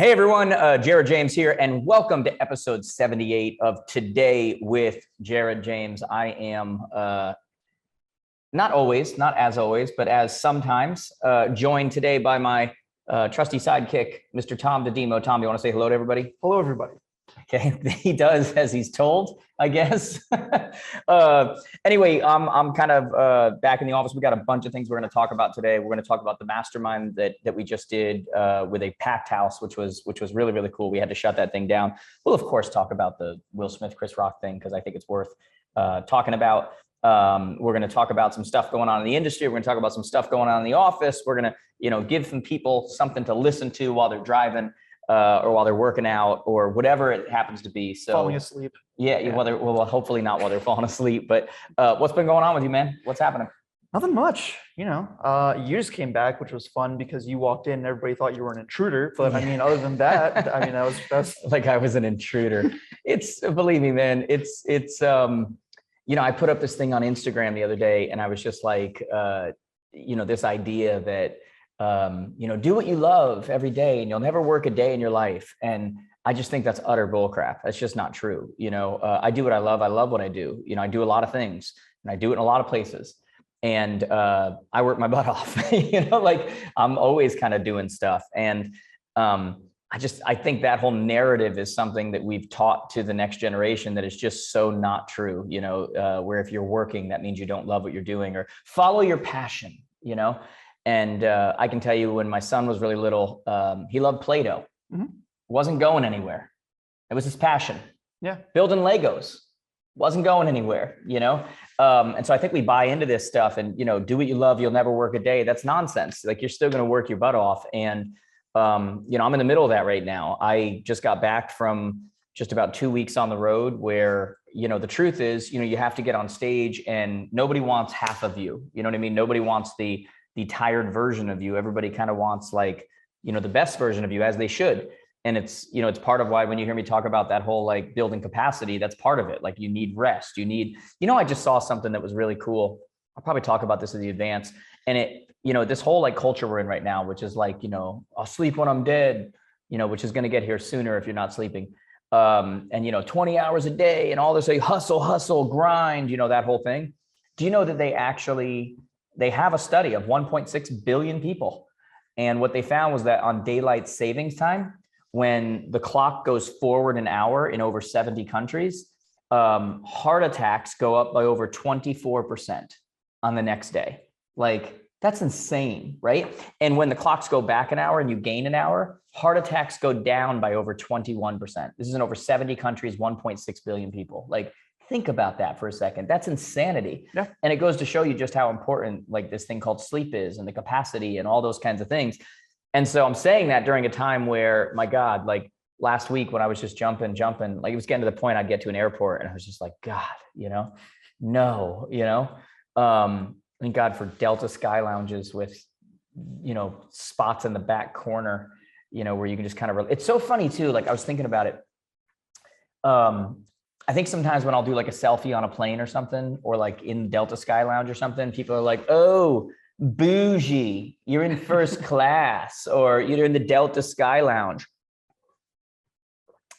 Hey everyone, Jared James here, and welcome to episode 78 of Today with Jared James. I am not as always, but as sometimes joined today by my trusty sidekick, Mr. Tom DeDemo. Tom, you want to say hello to everybody? Hello, everybody. Okay, he does as he's told, I guess. Anyway, I'm kind of back in the office. We got a bunch of things we're going to talk about today. We're going to talk about the mastermind that we just did with a packed house, which was really, really cool. We had to shut that thing down. We'll of course talk about the Will Smith, Chris Rock thing because I think it's worth talking about. We're going to talk about some stuff going on in the industry. We're going to talk about some stuff going on in the office. We're going to, give some people something to listen to while they're driving. Or while they're working out or whatever it happens to be. So falling asleep. Yeah. Well, hopefully not while they're falling asleep, but what's been going on with you, man? What's happening? Nothing much, you just came back, which was fun because you walked in and everybody thought you were an intruder. But I mean, other than that, that's like I was an intruder. Believe me, man, it's I put up this thing on Instagram the other day and I was just like, this idea that do what you love every day and you'll never work a day in your life. And I just think that's utter bullcrap. That's just not true. I do what I love. I love what I do. I do a lot of things and I do it in a lot of places. And I work my butt off, like I'm always kind of doing stuff. And I think that whole narrative is something that we've taught to the next generation that is just so not true, where if you're working, that means you don't love what you're doing or follow your passion, And I can tell you when my son was really little, he loved Play-Doh. Mm-hmm. Wasn't going anywhere. It was his passion. Yeah. Building Legos. Wasn't going anywhere, And so I think we buy into this stuff and, do what you love. You'll never work a day. That's nonsense. Like you're still going to work your butt off. And, I'm in the middle of that right now. I just got back from just about 2 weeks on the road where, the truth is, you have to get on stage and nobody wants half of you. You know what I mean? Nobody wants the tired version of you. Everybody kind of wants the best version of you, as they should. And it's part of why when you hear me talk about that whole like building capacity, that's part of it. Like you need rest. You need, I just saw something that was really cool. I'll probably talk about this in the advance. And it, this whole like culture we're in right now, which is like, I'll sleep when I'm dead, which is going to get here sooner if you're not sleeping. And 20 hours a day and all this like hustle, grind, that whole thing. Do you know that they have a study of 1.6 billion people. And what they found was that on daylight savings time, when the clock goes forward an hour in over 70 countries, heart attacks go up by over 24% on the next day. Like that's insane, right? And when the clocks go back an hour and you gain an hour, heart attacks go down by over 21%. This is in over 70 countries, 1.6 billion people. Like, think about that for a second. That's insanity. Yeah. And it goes to show you just how important like this thing called sleep is and the capacity and all those kinds of things. And so I'm saying that during a time where, my God, like last week when I was just jumping, like it was getting to the point I'd get to an airport and I was just like, God, thank God for Delta Sky Lounges with, spots in the back corner, where you can just kind of, it's so funny too. Like I was thinking about it. I think sometimes when I'll do like a selfie on a plane or something, or like in Delta Sky Lounge or something, people are like, oh, bougie, you're in first class, or you're in the Delta Sky Lounge.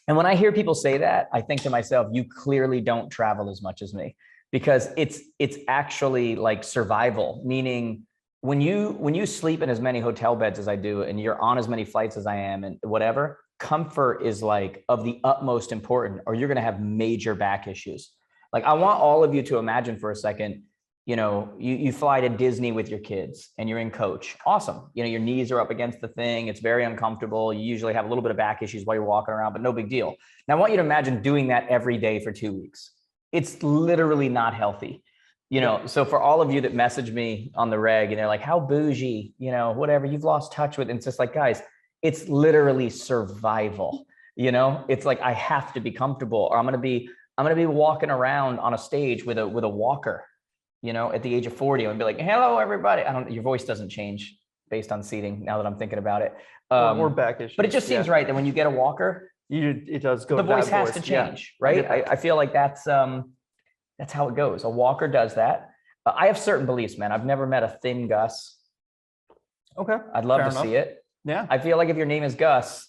And when I hear people say that, I think to myself, you clearly don't travel as much as me, because it's actually like survival, meaning when you sleep in as many hotel beds as I do, and you're on as many flights as I am and whatever, comfort is like of the utmost important, or you're going to have major back issues. Like I want all of you to imagine for a second, you fly to Disney with your kids and you're in coach. Awesome. Your knees are up against the thing. It's very uncomfortable. You usually have a little bit of back issues while you're walking around, but no big deal. Now I want you to imagine doing that every day for 2 weeks. It's literally not healthy. So for all of you that message me on the reg and they're like, how bougie, whatever, you've lost touch with. And it's just like, guys, it's literally survival. It's like, I have to be comfortable, or I'm going to be walking around on a stage with a walker, at the age of 40 and be like, hello, everybody. Your voice doesn't change based on seating now that I'm thinking about it. Or back issues. But it just seems right that when you get a walker, it does go. The voice has to change, yeah. Right? I feel like that's how it goes. A walker does that. I have certain beliefs, man. I've never met a thin Gus. Okay. I'd love to see it. Yeah. I feel like if your name is Gus,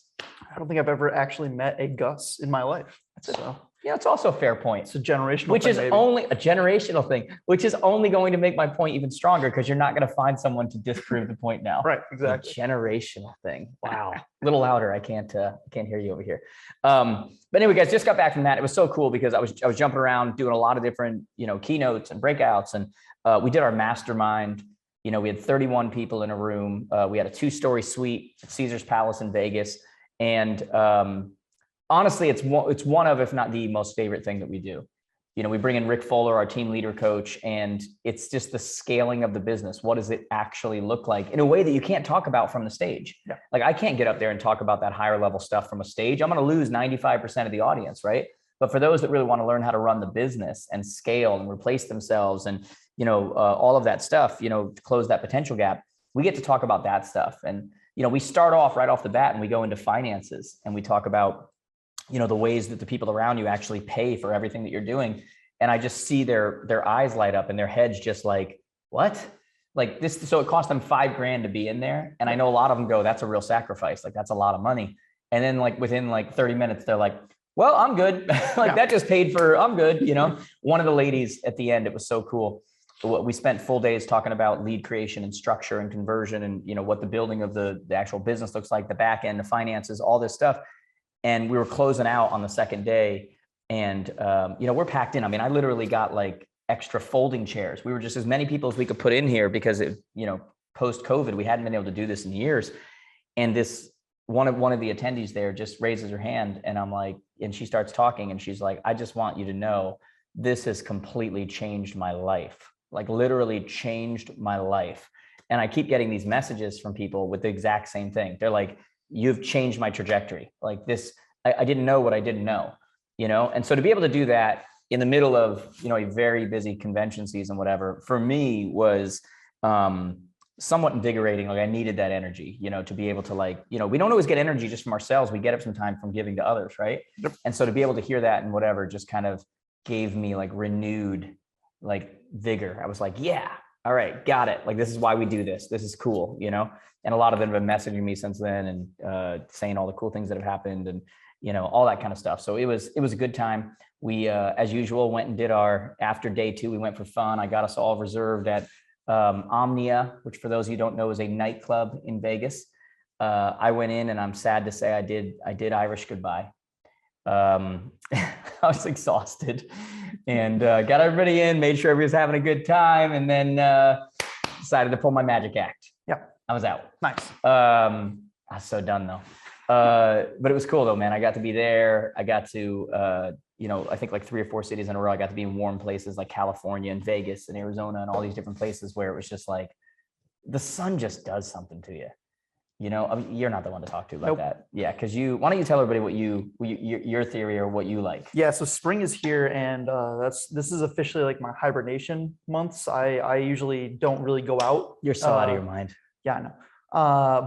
I don't think I've ever actually met a Gus in my life. So Yeah, it's also a fair point. it's a generational Which thing, is maybe. only a generational thing, which is only going to make my point even stronger because you're not going to find someone to disprove the point now. Right, A exactly. generational thing. Wow. A little louder. I can't hear you over here. But anyway, guys, just got back from that. It was so cool because I was jumping around doing a lot of different, keynotes and breakouts. And we did our mastermind. We had 31 people in a room. We had a 2-story suite at Caesar's Palace in Vegas. And honestly, it's one of, if not the most favorite thing that we do. We bring in Rick Fuller, our team leader coach, and it's just the scaling of the business. What does it actually look like in a way that you can't talk about from the stage? Yeah. Like I can't get up there and talk about that higher level stuff from a stage. I'm going to lose 95% of the audience, right? But for those that really want to learn how to run the business and scale and replace themselves and, all of that stuff, to close that potential gap, we get to talk about that stuff. And, we start off right off the bat and we go into finances and we talk about, the ways that the people around you actually pay for everything that you're doing. And I just see their eyes light up and their heads just like, what? Like this, so it cost them $5,000 to be in there. And I know a lot of them go, that's a real sacrifice. Like that's a lot of money. And then like within like 30 minutes, they're like, well, I'm good. That just paid for, I'm good. One of the ladies at the end, it was so cool. We spent full days talking about lead creation and structure and conversion and, what the building of the actual business looks like, the back end, the finances, all this stuff. And we were closing out on the second day and, we're packed in. I mean, I literally got like extra folding chairs. We were just as many people as we could put in here because post COVID, we hadn't been able to do this in years. And this one of the attendees there just raises her hand and I'm like, and she starts talking and she's like, I just want you to know, this has completely changed my life, like literally changed my life. And I keep getting these messages from people with the exact same thing. They're like, you've changed my trajectory. Like this, I didn't know what I didn't know, And so to be able to do that in the middle of, a very busy convention season, whatever, for me was somewhat invigorating. Like I needed that energy, to be able to we don't always get energy just from ourselves. We get it sometimes from giving to others. Right. Yep. And so to be able to hear that and whatever, just kind of gave me like renewed, like vigor. I was like, yeah, all right, got it. Like, this is why we do this. This is cool, And a lot of them have been messaging me since then and saying all the cool things that have happened and, all that kind of stuff. So it was a good time. We, as usual, went and did after day 2, we went for fun. I got us all reserved at Omnia, which for those of you who don't know is a nightclub in Vegas. I went in and I'm sad to say I did Irish goodbye. I was exhausted and got everybody in, made sure everybody was having a good time, and then decided to pull my magic act. Yeah, I was out. Nice. I was so done though. But it was cool though, man. I got to be there. I got to, I think like 3 or 4 cities in a row. I got to be in warm places like California and Vegas and Arizona and all these different places where it was just like the sun just does something to you. I mean, you're not the one to talk to about that. Yeah. Cause why don't you tell everybody your theory or what you like? Yeah. So spring is here and this is officially like my hibernation months. I usually don't really go out. You're so out of your mind. Yeah, I know.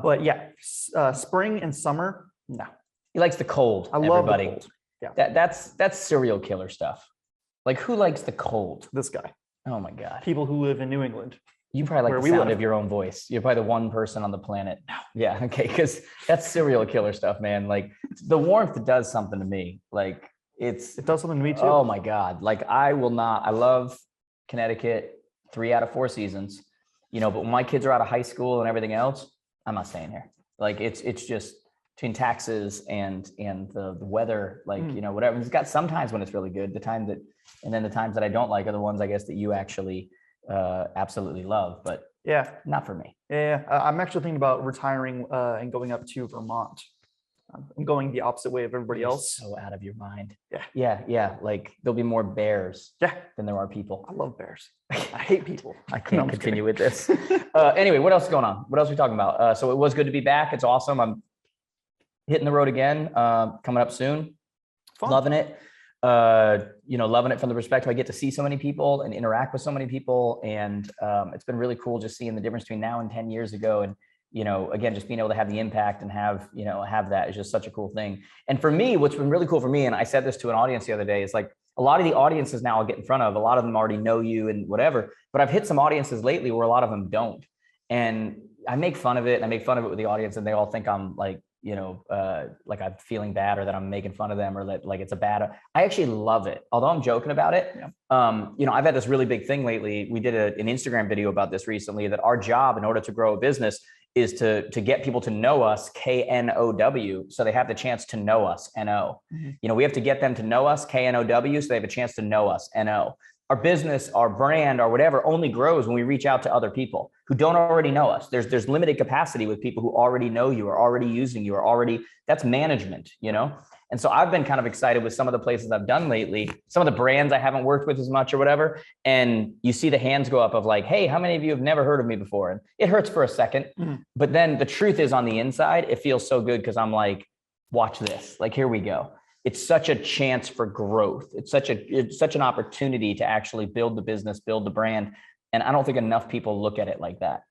But yeah, spring and summer. No. He likes the cold. I love the cold. Yeah. That's serial killer stuff. Like who likes the cold? This guy. Oh my God. People who live in New England. You probably like the sound of your own voice. You're probably the one person on the planet. No. Yeah. Okay. Because that's serial killer stuff, man. Like the warmth does something to me. Like it does something to me too. Oh my God. Like I love Connecticut 3 out of 4 seasons, but when my kids are out of high school and everything else, I'm not staying here. Like it's just between taxes and the weather, like, whatever. It's got some times when it's really good, and then the times that I don't like are the ones I guess that you actually absolutely love, but yeah, not for me. Yeah, I'm actually thinking about retiring and going up to Vermont. I'm going the opposite way of everybody else. So out of your mind. Yeah. Yeah. Like there'll be more bears. Yeah. Than there are people. I love bears. I hate people. I can't continue with this. Anyway, what else is going on? What else are we talking about? So it was good to be back. It's awesome. I'm hitting the road again. Coming up soon. Fun. Loving it. Loving it from the perspective I get to see so many people and interact with so many people. And it's been really cool just seeing the difference between now and 10 years ago. And, again, just being able to have the impact and have that is just such a cool thing. And for me, what's been really cool for me, and I said this to an audience the other day, is like a lot of the audiences now I'll get in front of, a lot of them already know you and whatever, but I've hit some audiences lately where a lot of them don't. And I make fun of it and I make fun of it with the audience and they all think I'm like like I'm feeling bad or that I'm making fun of them or that like it's a bad, I actually love it. Although I'm joking about it. Yeah. I've had this really big thing lately. We did an Instagram video about this recently, that our job in order to grow a business is to get people to know us, KNOW, so they have the chance to know us, NO. We have to get them to know us, KNOW, so they have a chance to know us, NO. Our business, our brand, or whatever only grows when we reach out to other people who don't already know us. There's limited capacity with people who already know you, are already using you, that's management, And so I've been kind of excited with some of the places I've done lately, some of the brands I haven't worked with as much or whatever. And you see the hands go up of like, hey, how many of you have never heard of me before? And it hurts for a second, but then the truth is on the inside, it feels so good because I'm like, watch this, like, here we go. It's such a chance for growth. It's such an opportunity to actually build the business, build the brand. And I don't think enough people look at it like that.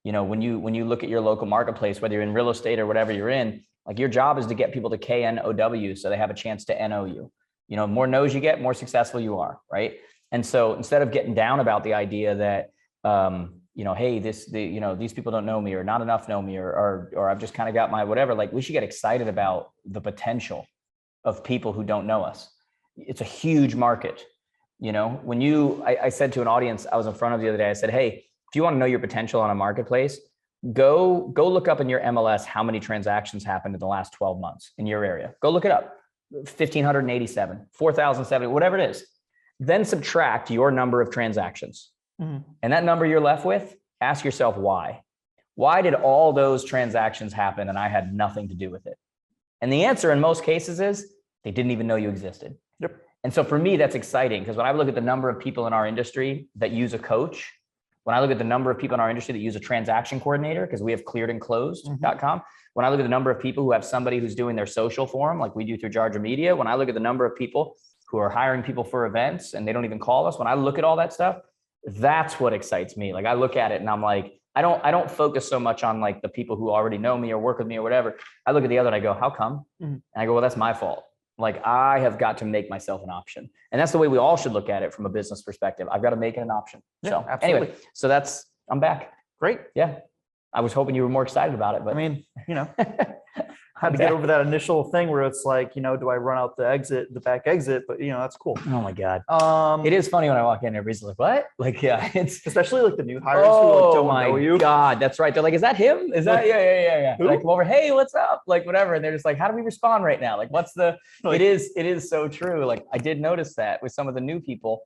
When you look at your local marketplace, whether you're in real estate or whatever you're in, like your job is to get people to KNOW so they have a chance to NO you. More no's you get, more successful you are, right? And so instead of getting down about the idea that, hey, these people don't know me or not enough know me or I've just kind of got my whatever, like we should get excited about the potential of people who don't know us. It's a huge market. I said to an audience I was in front of the other day, I said, hey, if you want to know your potential on a marketplace, go look up in your MLS how many transactions happened in the last 12 months in your area. Go look it up. 1,587, 4,070, whatever it is. Then subtract your number of transactions. And that number you're left with, ask yourself why. Why did all those transactions happen and I had nothing to do with it? And the answer in most cases is they didn't even know you existed. Yep. And so for me, that's exciting because when I look at the number of people in our industry that use a coach, when I look at the number of people in our industry that use a transaction coordinator, because we have clearedandclosed.com, when I look at the number of people who have somebody who's doing their social for them, like we do through Jarger Media, when I look at the number of people who are hiring people for events and they don't even call us, when I look at all that stuff, that's what excites me. Like I look at it and I'm like, I don't focus so much on like the people who already know me or work with me or whatever. I look at the other and I go, how come? And I go, well, that's my fault. Like I have got to make myself an option. And that's the way we all should look at it from a business perspective. I've got to make it an option. Yeah, so absolutely. Anyway, so I'm back. Great. Yeah. I was hoping you were more excited about it, but I mean, had to get over that initial thing where it's like, do I run out the back exit? But that's cool. Oh my God. It is funny when I walk in, everybody's like, what? Like, yeah, it's especially like the new hires who don't know you. God, that's right. They're like, is that him? Is that, yeah. They come over, hey, what's up? Like, whatever. And they're just like, how do we respond right now? Like, it is so true. Like I did notice that with some of the new people.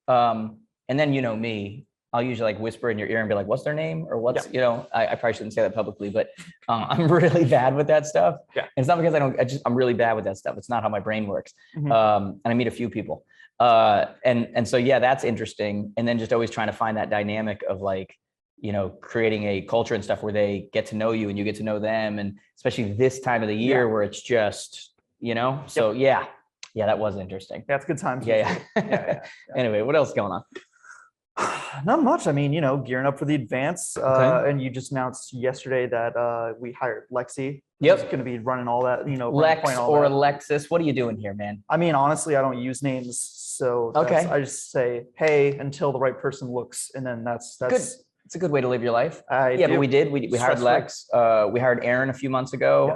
And then, me, I'll usually like whisper in your ear and be like, what's their name? Or what's, I probably shouldn't say that publicly, but I'm really bad with that stuff. Yeah. And it's not because I'm really bad with that stuff. It's not how my brain works. And I meet a few people. And so, yeah, that's interesting. And then just always trying to find that dynamic of like, creating a culture and stuff where they get to know you and you get to know them. And especially this time of the year where it's just, so yeah, that was interesting. Yeah, it's good times. Yeah. Anyway, what else is going on? Not much. I mean, gearing up for the advance. And you just announced yesterday that we hired Lexi. Yep. Who's going to be running all that, Lex or Alexis. What are you doing here, man? I mean, honestly, I don't use names. So I just say, hey, until the right person looks. And then that's good. It's a good way to live your life. But we did. We hired Lex. We hired Aaron a few months ago,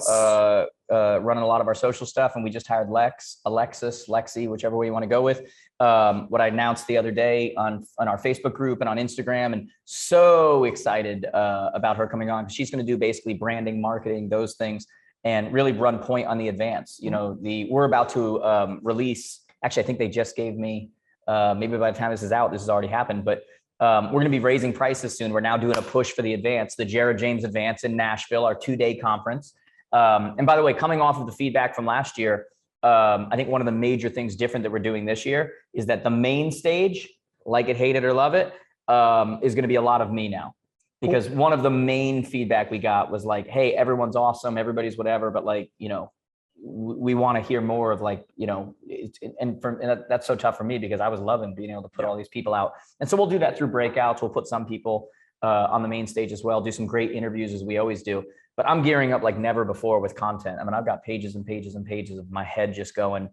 running a lot of our social stuff. And we just hired Lex, Alexis, Lexi, whichever way you want to go with. What I announced the other day on our Facebook group and on Instagram, and so excited about her coming on. She's going to do basically branding, marketing, those things, and really run point on the advance. We're about to release. Actually, I think they just gave me. Maybe by the time this is out, this has already happened. But we're going to be raising prices soon. We're now doing a push for the advance, the Jared James Advance in Nashville, our 2-day conference. And by the way, coming off of the feedback from last year. I think one of the major things different that we're doing this year is that the main stage, like it, hate it, or love it, is going to be a lot of me now. Because one of the main feedback we got was like, hey, everyone's awesome, everybody's whatever, but like, we want to hear more of like, and that's so tough for me because I was loving being able to put all these people out. And so we'll do that through breakouts. We'll put some people on the main stage as well, do some great interviews as we always do. But I'm gearing up like never before with content. I mean, I've got pages and pages and pages of my head just going,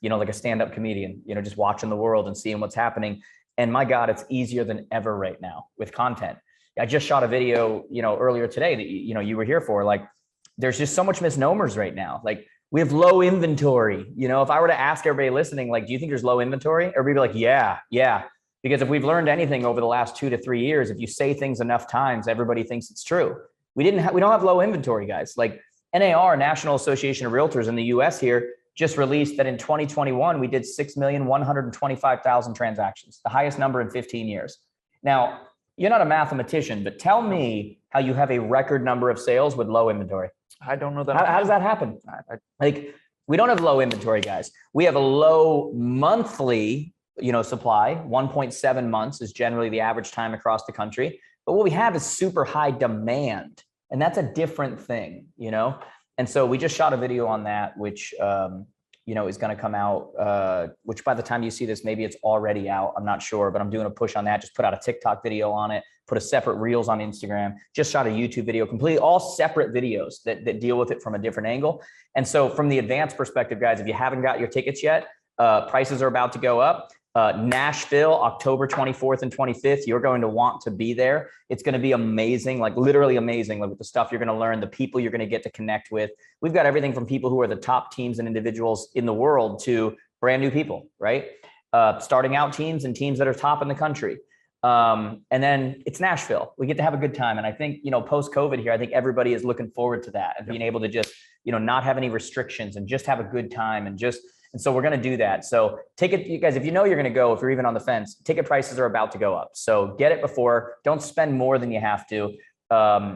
like a stand-up comedian, just watching the world and seeing what's happening. And my God, it's easier than ever right now with content. I just shot a video, earlier today that, you were here for. Like, there's just so much misnomers right now. Like we have low inventory. You know, if I were to ask everybody listening, like, do you think there's low inventory? Everybody be like, yeah. Because if we've learned anything over the last 2 to 3 years, if you say things enough times, everybody thinks it's true. We don't have low inventory, guys. Like NAR, National Association of Realtors in the US here, just released that in 2021, we did 6,125,000 transactions, the highest number in 15 years. Now, you're not a mathematician, but tell me how you have a record number of sales with low inventory. I don't know that. How does that happen? Like, we don't have low inventory, guys. We have a low monthly, supply. 1.7 months is generally the average time across the country. But what we have is super high demand, and that's a different thing, And so we just shot a video on that, which, is going to come out, which by the time you see this, maybe it's already out. I'm not sure, but I'm doing a push on that. Just put out a TikTok video on it, put a separate Reels on Instagram, just shot a YouTube video, completely all separate videos that deal with it from a different angle. And so from the advanced perspective, guys, if you haven't got your tickets yet, prices are about to go up. Nashville, October 24th and 25th, you're going to want to be there. It's going to be amazing, like literally amazing, like with the stuff you're going to learn, the people you're going to get to connect with. We've got everything from people who are the top teams and individuals in the world to brand new people, right? Starting out teams and teams that are top in the country. And then it's Nashville. We get to have a good time. And I think, post-COVID here, I think everybody is looking forward to that and being able to just, not have any restrictions and just have a good time and so we're going to do that. So you guys, if you know you're going to go, if you're even on the fence, ticket prices are about to go up. So get it before, don't spend more than you have to.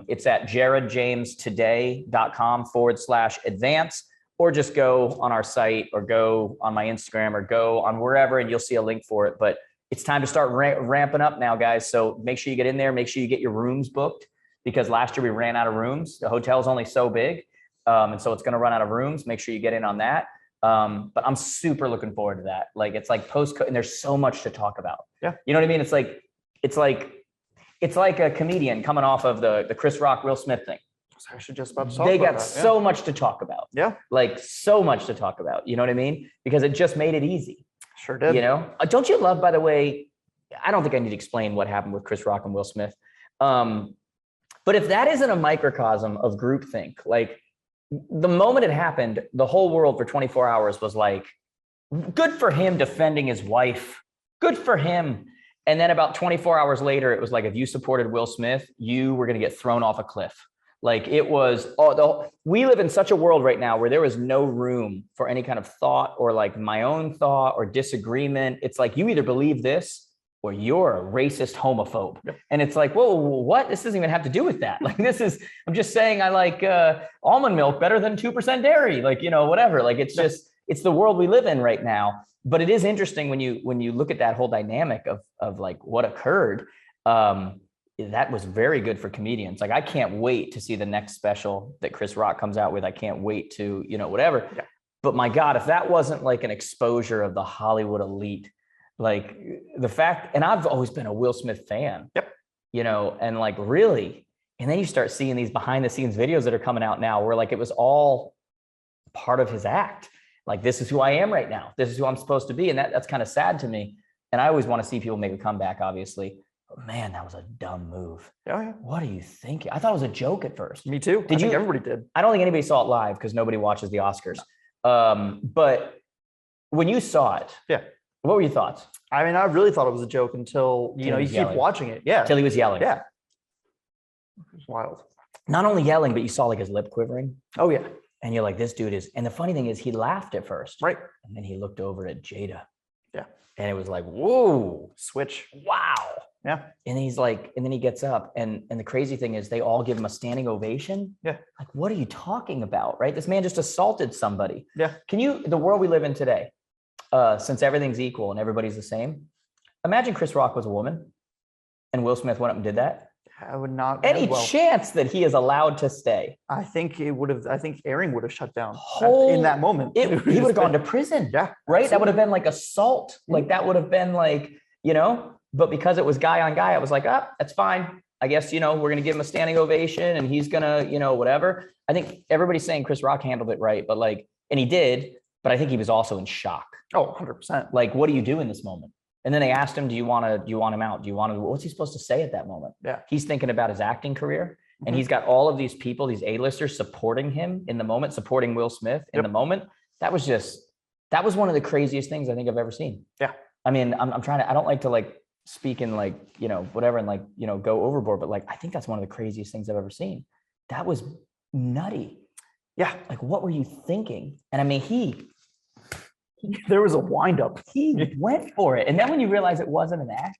It's at jaredjamestoday.com/advance, or just go on our site or go on my Instagram or go on wherever and you'll see a link for it. But it's time to start ramping up now, guys. So make sure you get in there, make sure you get your rooms booked, because last year we ran out of rooms. The hotel's only so big. And so it's going to run out of rooms. Make sure you get in on that. But I'm super looking forward to that. Like, it's like post-COVID, and there's so much to talk about. Yeah. You know what I mean? It's like a comedian coming off of the Chris Rock, Will Smith thing. I was actually just about to talk They about got that. so much to talk about. Yeah. Like so much to talk about. You know what I mean? Because it just made it easy. Sure did. Don't you love, by the way, I don't think I need to explain what happened with Chris Rock and Will Smith. But if that isn't a microcosm of groupthink, like, the moment it happened, the whole world for 24 hours was like, good for him defending his wife. Good for him. And then about 24 hours later, it was like, if you supported Will Smith, you were going to get thrown off a cliff. Like, it was, we live in such a world right now where there is no room for any kind of thought or like my own thought or disagreement. It's like, you either believe this or you're a racist homophobe. Yep. And it's like, whoa, what? This doesn't even have to do with that. Like, I'm just saying I like almond milk better than 2% dairy, like, whatever. Like, it's just, it's the world we live in right now. But it is interesting when you look at that whole dynamic of like what occurred. That was very good for comedians. Like, I can't wait to see the next special that Chris Rock comes out with. I can't wait to, whatever. Yeah. But my God, if that wasn't like an exposure of the Hollywood elite, like the fact, and I've always been a Will Smith fan, yep. And like, really, and then you start seeing these behind the scenes videos that are coming out now where like, it was all part of his act. Like, this is who I am right now. This is who I'm supposed to be. And that's kind of sad to me. And I always want to see people make a comeback, obviously. But man, that was a dumb move. Yeah. What are you thinking? I thought it was a joke at first. Me too. I think everybody did. I don't think anybody saw it live because nobody watches the Oscars. No. But when you saw it, yeah. What were your thoughts? I mean, I really thought it was a joke until, you keep watching it. Yeah. Until he was yelling. Yeah. It was wild. Not only yelling, but you saw like his lip quivering. Oh, yeah. And you're like, this dude is, and the funny thing is he laughed at first. Right. And then he looked over at Jada. Yeah. And it was like, whoa, switch. Wow. Yeah. And he's like, and then he gets up and the crazy thing is they all give him a standing ovation. Yeah. Like, what are you talking about? Right. This man just assaulted somebody. Yeah. The world we live in today, since everything's equal and everybody's the same, imagine Chris Rock was a woman and Will Smith went up and did that. I would not. Any chance that he is allowed to stay? I think airing would have shut down in that moment. He would have gone to prison. Yeah. Right. Absolutely. That would have been like assault. Like, that would have been like, but because it was guy on guy, I was like, that's fine. I guess, we're going to give him a standing ovation and he's going to, whatever. I think everybody's saying Chris Rock handled it right, but like, and he did, but I think he was also in shock. Oh, 100%. Like, what do you do in this moment? And then they asked him, do you want him out? What's he supposed to say at that moment? Yeah. He's thinking about his acting career. and he's got all of these people, these A-listers supporting him in the moment, supporting Will Smith in the moment. That was one of the craziest things I think I've ever seen. Yeah. I mean, I'm trying to, I don't like to like speak in like, you know, whatever, and like, you know, go overboard, but like, I think that's one of the craziest things I've ever seen. That was nutty. Yeah. Like, what were you thinking? And I mean, there was a windup. He went for it. And then when you realize it wasn't an act,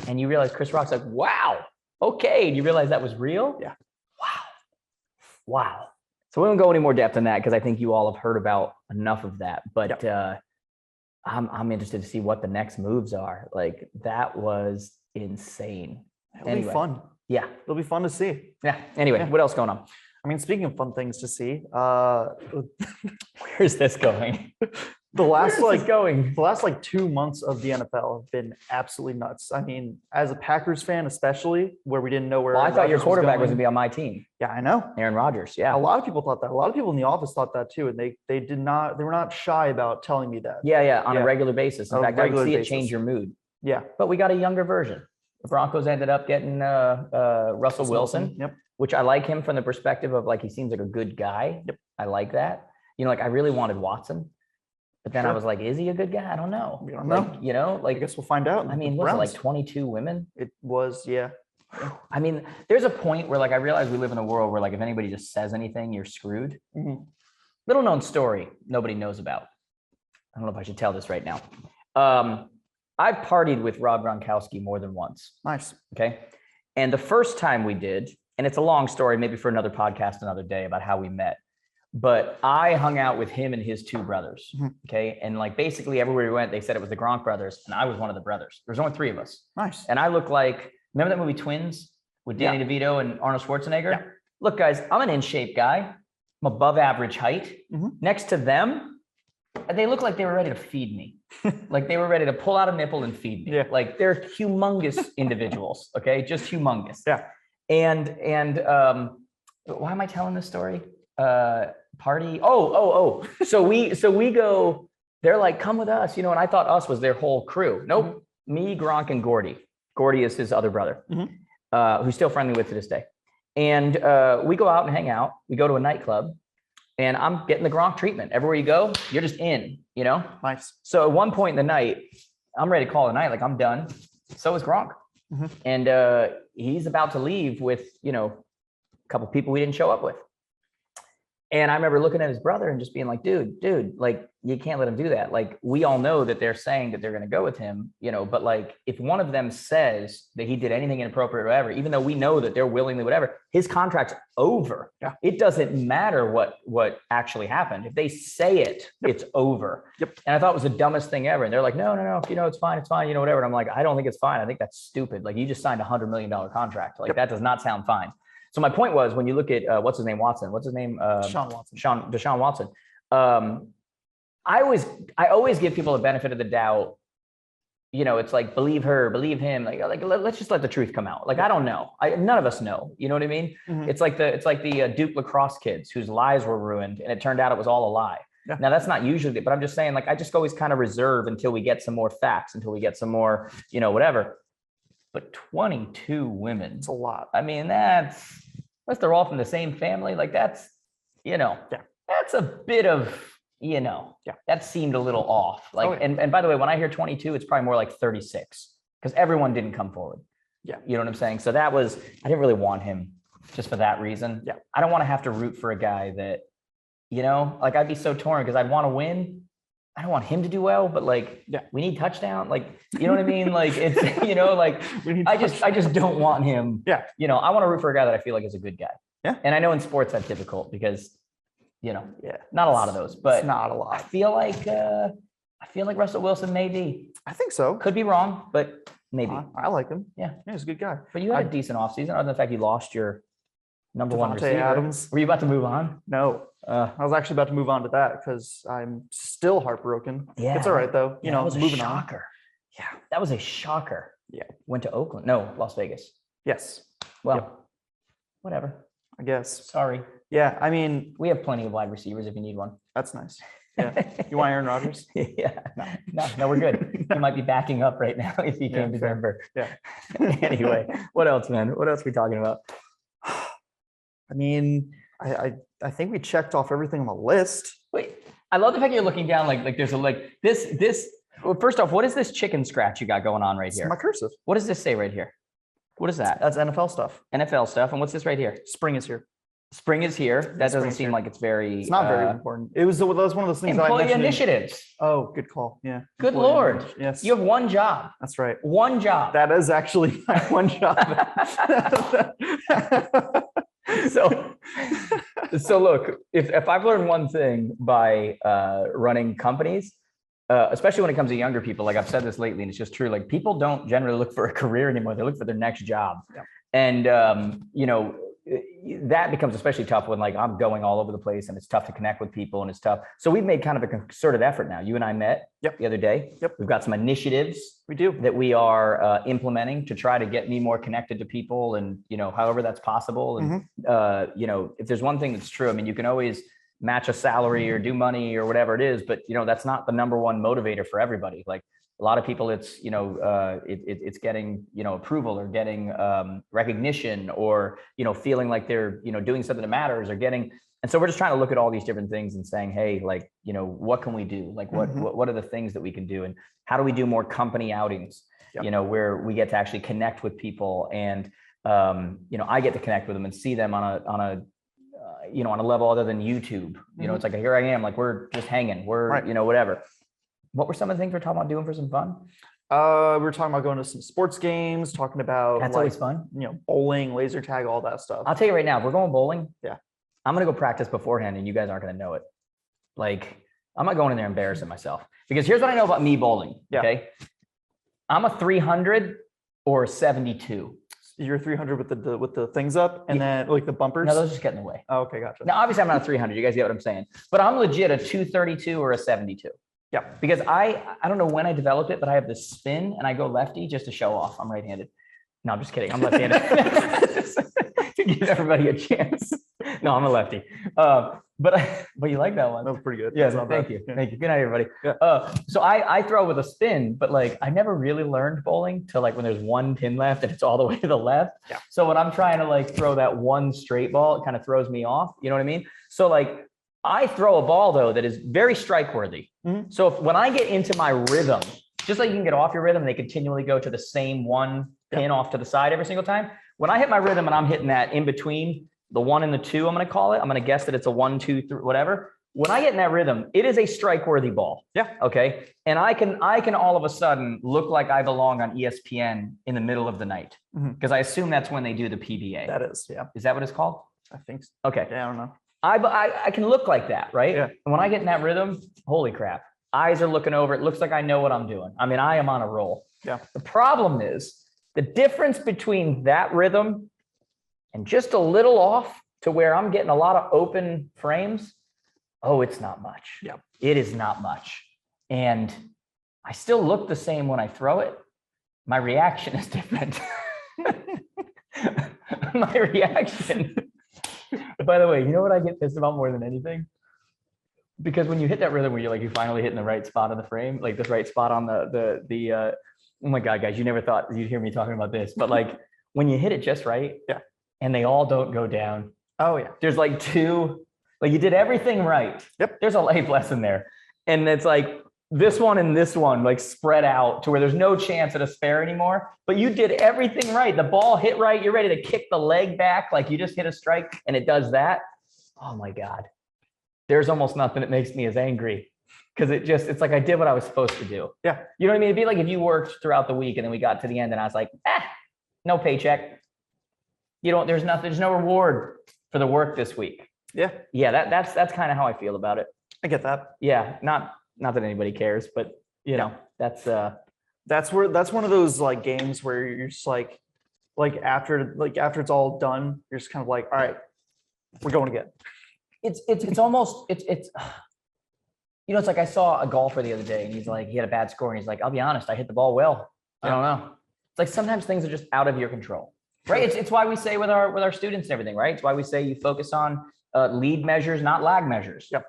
and you realize Chris Rock's like, wow, okay. And you realize that was real. Yeah. Wow. So we won't go any more depth in that because I think you all have heard about enough of that. But I'm interested to see what the next moves are. like, that was insane. It'll be fun. Yeah. It'll be fun to see. Yeah. Anyway, what else going on? I mean, speaking of fun things to see, Where's this going? the last going? the last like 2 months of the NFL have been absolutely nuts. I mean, as a Packers fan, especially where we didn't know where. Well, I thought your quarterback was going. going to be on my team. Yeah, I know. Aaron Rodgers. Yeah. A lot of people thought that. A lot of people in the office thought that too, and they were not shy about telling me that. Yeah. On a regular basis. In fact, I could see it change your mood. Yeah. But we got a younger version. The Broncos ended up getting Russell Wilson. Yep. Which I like him from the perspective of like, he seems like a good guy. Yep. I like that. You know, like I really wanted Watson, but then I was like, is he a good guy? I don't know. We don't know. Like, you know, like, I guess we'll find out. I mean, was it like 22 women? It was, yeah. I mean, there's a point where like, I realize we live in a world where like, if anybody just says anything, you're screwed. Little known story nobody knows about. I don't know if I should tell this right now. I've partied with Rob Gronkowski more than once. Nice. Okay. And the first time we did, and it's a long story, maybe for another podcast another day about how we met, but I hung out with him and his two brothers. Okay. And like basically everywhere we went, they said it was the Gronk brothers, and I was one of the brothers. There's only 3 of us. Nice. And I look like, remember that movie Twins with Danny DeVito and Arnold Schwarzenegger? Yeah. Look, guys, I'm an in shape guy. I'm above average height. Next to them, they look like they were ready to feed me. Like they were ready to pull out a nipple and feed me. Yeah. Like they're humongous individuals. Okay. Just humongous. Yeah. And why am I telling this story? Party. Oh. So we go, they're like, come with us, you know, and I thought us was their whole crew. Nope. Me, Gronk, and Gordy. Gordy is his other brother, who's still friendly with to this day. And we go out and hang out. We go to a nightclub, and I'm getting the Gronk treatment. Everywhere you go, you're just in, you know? Nice. So at one point in the night, I'm ready to call it a night. Like I'm done. So is Gronk. And he's about to leave with, you know, a couple people we didn't show up with. And I remember looking at his brother and just being like, dude, like, you can't let him do that. Like, we all know that they're saying that they're going to go with him, you know, but like, if one of them says that he did anything inappropriate or whatever, even though we know that they're willingly whatever, his contract's over. Yeah. It doesn't matter what actually happened. If they say it, it's over. Yep. And I thought it was the dumbest thing ever. And they're like, no, you know, it's fine, you know, whatever. And I'm like, I don't think it's fine. I think that's stupid. Like, you just signed $100 million contract. Like, that does not sound fine. So my point was, when you look at what's his name, Watson, Deshaun Watson. I always give people the benefit of the doubt. You know, it's like, believe her, believe him. Like let's just let the truth come out. Like, I don't know. None of us know. You know what I mean? It's like the Duke lacrosse kids whose lives were ruined, and it turned out it was all a lie. Yeah. Now that's not usually, but I'm just saying, like, I just always kind of reserve until we get some more facts, until we get some more, you know, whatever. But 22 women. It's a lot. I mean, unless they're all from the same family, like that's, you know, that's a bit of, you know, that seemed a little off. Like, and by the way, when I hear 22, it's probably more like 36 because everyone didn't come forward. Yeah. You know what I'm saying? So that was, I didn't really want him just for that reason. Yeah. I don't want to have to root for a guy that, you know, like I'd be so torn because I'd want to win. I don't want him to do well, but like, we need touchdown. Like, you know what I mean? Like, it's, you know, like, I just don't want him. Yeah. You know, I want to root for a guy that I feel like is a good guy. Yeah. And I know in sports that's difficult because, you know, not a lot of those, but it's not a lot. I feel like Russell Wilson maybe. I think so. Could be wrong, but maybe. I like him. Yeah. He's a good guy. But you had a decent offseason, other than the fact you lost your number one receiver. Adams. Were you about to move on? No. I was actually about to move on to that because I'm still heartbroken. Yeah. It's all right though. You know, that was moving a shocker. On. Yeah. That was a shocker. Yeah. Went to Oakland. No, Las Vegas. Yes. Well, whatever. I guess. Sorry. Yeah. I mean, we have plenty of wide receivers if you need one. That's nice. Yeah. You want Aaron Rodgers? Yeah. No, we're good. You might be backing up right now if he came to Denver. Yeah. Anyway, what else, man? What else are we talking about? I mean, I think we checked off everything on the list. Wait, I love the fact you're looking down like there's a like this. Well, first off, what is this chicken scratch you got going on right It's here? my cursive. What does this say right here? What is that? That's NFL stuff. NFL stuff. And what's this right here? Spring is here. Spring is here. That doesn't Spring's seem here. like it's very. It's not very important. That was one of those things that I Employee mentioned. initiatives. Oh, good call. Yeah. Good Employee Lord. initiatives. Yes. You have one job. That's right. One job. That is actually my one job. So look, if I've learned one thing by running companies, especially when it comes to younger people, like I've said this lately, and it's just true. Like people don't generally look for a career anymore; they look for their next job. Yeah. And you know, that becomes especially tough when like I'm going all over the place, and it's tough to connect with people, and it's tough. So we've made kind of a concerted effort now. You and I met the other day. Yep. We've got some initiatives We do. that we are implementing to try to get me more connected to people, and you know, however that's possible. And you know, if there's one thing that's true, I mean, you can always match a salary or do money or whatever it is, but you know, that's not the number one motivator for everybody. Like a lot of people, it's, you know, it's getting, you know, approval or getting recognition or, you know, feeling like they're, you know, doing something that matters or getting. And so we're just trying to look at all these different things and saying, hey, like, you know, what can we do? Like, what are the things that we can do? And how do we do more company outings, you know, where we get to actually connect with people and, you know, I get to connect with them and see them on a you know, on a level other than YouTube. You know, it's like, here I am, like, we're just hanging, we're, you know, whatever. What were some of the things we're talking about doing for some fun? We were talking about going to some sports games, talking about That's like, always fun. you know, bowling, laser tag, all that stuff. I'll tell you right now, if we're going bowling, Yeah. I'm going to go practice beforehand and you guys aren't going to know it. Like, I'm not going in there embarrassing myself because here's what I know about me bowling. Yeah. Okay. I'm a 300 or a 72. You're 300 with the things up and then like the bumpers. No, those just get in the way. Oh, okay, gotcha. Now, obviously I'm not a 300. You guys get what I'm saying, but I'm legit a 232 or a 72. Yeah. Because I don't know when I developed it, but I have this spin and I go lefty just to show off. I'm right-handed. No, I'm just kidding. I'm left-handed. To give everybody a chance. No, I'm a lefty. But you like that one. That was pretty good. Yeah, That's not thank bad. you. Yeah. Thank you. Good night, everybody. Yeah. So I throw with a spin, but like I never really learned bowling till like when there's one pin left and it's all the way to the left. Yeah. So when I'm trying to like throw that one straight ball, it kind of throws me off. You know what I mean? So like I throw a ball though that is very strike worthy. So when I get into my rhythm, just like you can get off your rhythm and they continually go to the same one pin off to the side every single time. When I hit my rhythm and I'm hitting that in between the 1 and the 2, I'm going to call it. I'm going to guess that it's a 1, 2, 3, whatever. When I get in that rhythm, it is a strike worthy ball. Yeah. Okay. And I can all of a sudden look like I belong on ESPN in the middle of the night because I assume that's when they do the PBA. That is, yeah. Is that what it's called? I think so. Okay. Yeah, I don't know. I can look like that, right? Yeah. And when I get in that rhythm, holy crap, eyes are looking over. It looks like I know what I'm doing. I mean, I am on a roll. Yeah. The problem is the difference between that rhythm and just a little off to where I'm getting a lot of open frames. Oh, it's not much. Yeah. It is not much. And I still look the same when I throw it. My reaction is different. My reaction. By the way, you know what I get pissed about more than anything? Because when you hit that rhythm where you're finally hitting the right spot on the frame, like this right spot on the oh my God, guys, you never thought you'd hear me talking about this, but like when you hit it just right, and they all don't go down. Oh yeah. There's like 2, like you did everything right. Yep. There's a life lesson there. And it's like this one and this one like spread out to where there's no chance at a spare anymore, but you did everything right. The ball hit right. You're ready to kick the leg back. Like you just hit a strike and it does that. Oh my God. There's almost nothing that makes me as angry because it's like I did what I was supposed to do. Yeah. You know what I mean? It'd be like if you worked throughout the week and then we got to the end and I was like, no paycheck. You don't, there's no reward for the work this week. Yeah. Yeah. That's kind of how I feel about it. I get that. Yeah. Not that anybody cares, but you know, that's one of those like games where you're just like after it's all done, you're just kind of like, all right, we're going again. It's almost, you know, it's like I saw a golfer the other day and he's like, he had a bad score and he's like, I'll be honest, I hit the ball well. I don't know. It's like sometimes things are just out of your control, right? It's why we say with our students and everything, right? It's why we say you focus on lead measures, not lag measures. Yep.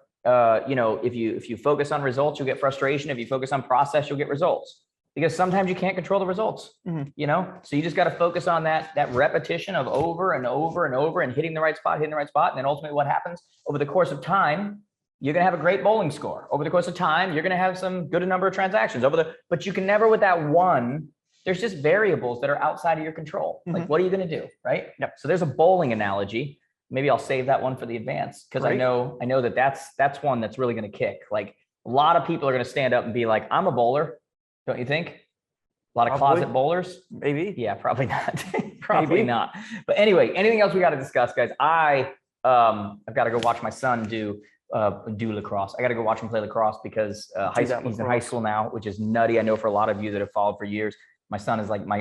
You know, if you focus on results, you'll get frustration. If you focus on process, you'll get results. because sometimes you can't control the results, you know? So you just got to focus on that repetition of over and over and over and hitting the right spot. And then ultimately what happens over the course of time, you're going to have a great bowling score. Over the course of time, you're going to have some good number of transactions but you can never with that one, there's just variables that are outside of your control. Like, what are you going to do? Right. Yep. So there's a bowling analogy. Maybe I'll save that one for the advance because I know that's one that's really going to kick. Like a lot of people are going to stand up and be like, I'm a bowler. Don't you think? A lot of closet bowlers? Maybe. Yeah, probably not. Probably not. But anyway, anything else we got to discuss, guys? I've got to go watch my son do lacrosse. I got to go watch him play lacrosse because he's in high school now, which is nutty. I know for a lot of you that have followed for years, my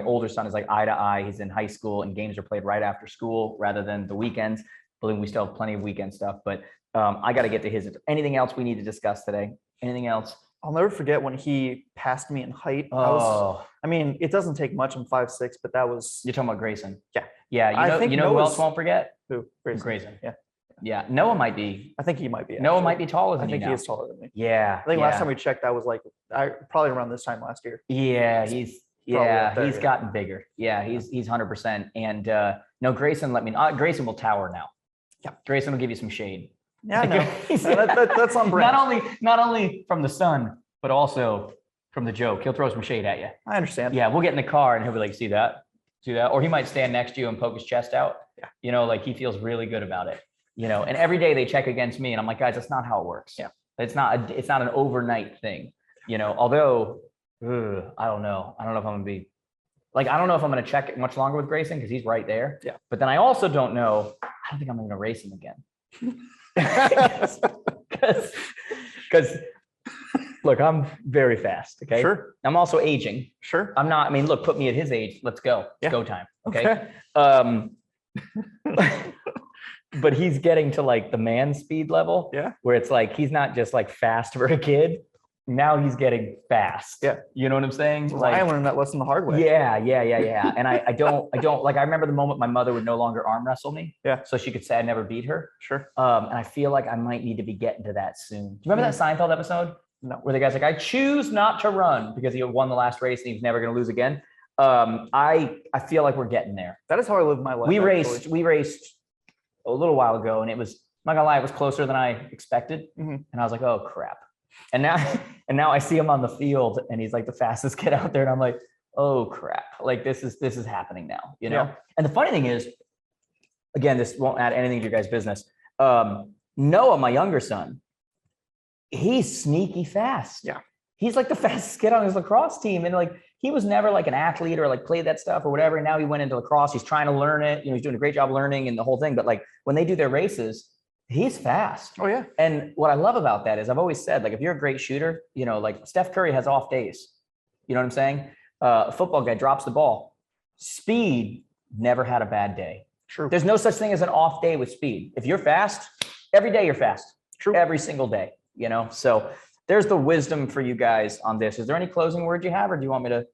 older son is like eye to eye. He's in high school and games are played right after school rather than the weekends. Believe me, we still have plenty of weekend stuff, but I got to get to his. Anything else we need to discuss today? Anything else? I'll never forget when he passed me in height. Oh, I mean, it doesn't take much. I'm 5'6", but that was. You're talking about Grayson. Yeah. Yeah. You know who else won't forget? Who? Grayson. Yeah. Yeah. Noah might be. I think he might be. Noah might be taller than I think you he now. is taller than me. Yeah. I think last time we checked, that was like probably around this time last year. Yeah. He's gotten bigger. Yeah. He's 100%. And no, Grayson, Grayson will tower now. Yeah. Grayson will give you some shade. Yeah. No. That's on brand. Not only from the sun, but also from the joke. He'll throw some shade at you. I understand. Yeah, we'll get in the car and he'll be like, see that? Or he might stand next to you and poke his chest out. Yeah. You know, like he feels really good about it. You know, and every day they check against me and I'm like, guys, that's not how it works. Yeah. It's not an overnight thing. You know, although I don't know. I don't know if I'm gonna be like, I don't know if I'm gonna check it much longer with Grayson because he's right there. Yeah. But then I also don't know. I don't think I'm gonna race him again. Because look, I'm very fast. Okay. Sure. I'm also aging. Sure. I'm not. I mean, look, put me at his age. Let's go. Yeah. It's go time. Okay. But he's getting to like the man speed level. Yeah. Where it's like he's not just like fast for a kid. Now he's getting fast. Yeah. You know what I'm saying? Like, I learned that lesson the hard way. Yeah. And I don't like, I remember the moment my mother would no longer arm wrestle me. Yeah. So she could say I never beat her. Sure. And I feel like I might need to be getting to that soon. Do you remember that Seinfeld episode? No. Where the guy's like, I choose not to run because he won the last race and he's never going to lose again. I feel like we're getting there. That is how I live my life. We raced a little while ago and it was, I'm not gonna lie, it was closer than I expected. And I was like, oh crap. And now I see him on the field and he's like the fastest kid out there. And I'm like, oh crap. Like this is happening now, you know? Yeah. And the funny thing is, again, this won't add anything to your guys' business. Noah, my younger son, he's sneaky fast. Yeah. He's like the fastest kid on his lacrosse team. And like, he was never like an athlete or like played that stuff or whatever. And now he went into lacrosse. He's trying to learn it. You know, he's doing a great job learning and the whole thing. But like when they do their races, he's fast. Oh yeah. And what I love about that is I've always said, like, if you're a great shooter, you know, like Steph Curry has off days. You know what I'm saying? A football guy drops the ball. Speed never had a bad day. True. There's no such thing as an off day with speed. If you're fast, every day you're fast. True. Every single day, you know? So there's the wisdom for you guys on this. Is there any closing words you have, or do you want me to, I'm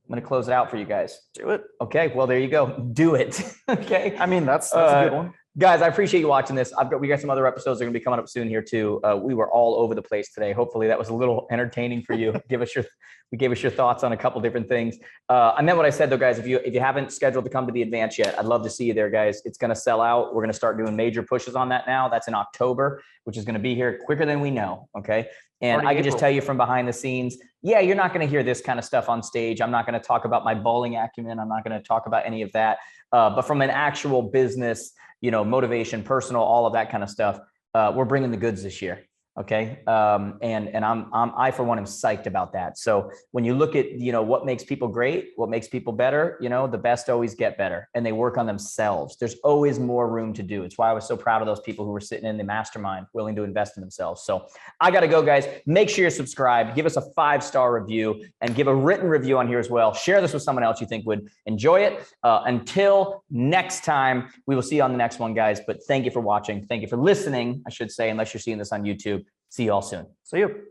going to close it out for you guys? Do it. Okay. Well, there you go. Do it. Okay. I mean, that's a good one. Guys, I appreciate you watching this. We got some other episodes that are going to be coming up soon here too. We were all over the place today. Hopefully that was a little entertaining for you. We gave us your thoughts on a couple different things. I meant what I said though, guys. If you haven't scheduled to come to the advance yet, I'd love to see you there, guys. It's going to sell out. We're going to start doing major pushes on that now. That's in October, which is going to be here quicker than we know. Okay. And I can just tell you from behind the scenes, yeah, you're not going to hear this kind of stuff on stage. I'm not going to talk about my bowling acumen. I'm not going to talk about any of that. But from an actual business, you know, motivation, personal, all of that kind of stuff, we're bringing the goods this year. Okay. And I for one am psyched about that. So when you look at, you know, what makes people great, what makes people better, you know, the best always get better and they work on themselves. There's always more room to do. It's why I was so proud of those people who were sitting in the mastermind, willing to invest in themselves. So I got to go, guys. Make sure you're subscribed, give us a 5-star review and give a written review on here as well. Share this with someone else you think would enjoy it. Until next time, we will see you on the next one, guys. But thank you for watching. Thank you for listening, I should say, unless you're seeing this on YouTube. See you all soon. See you.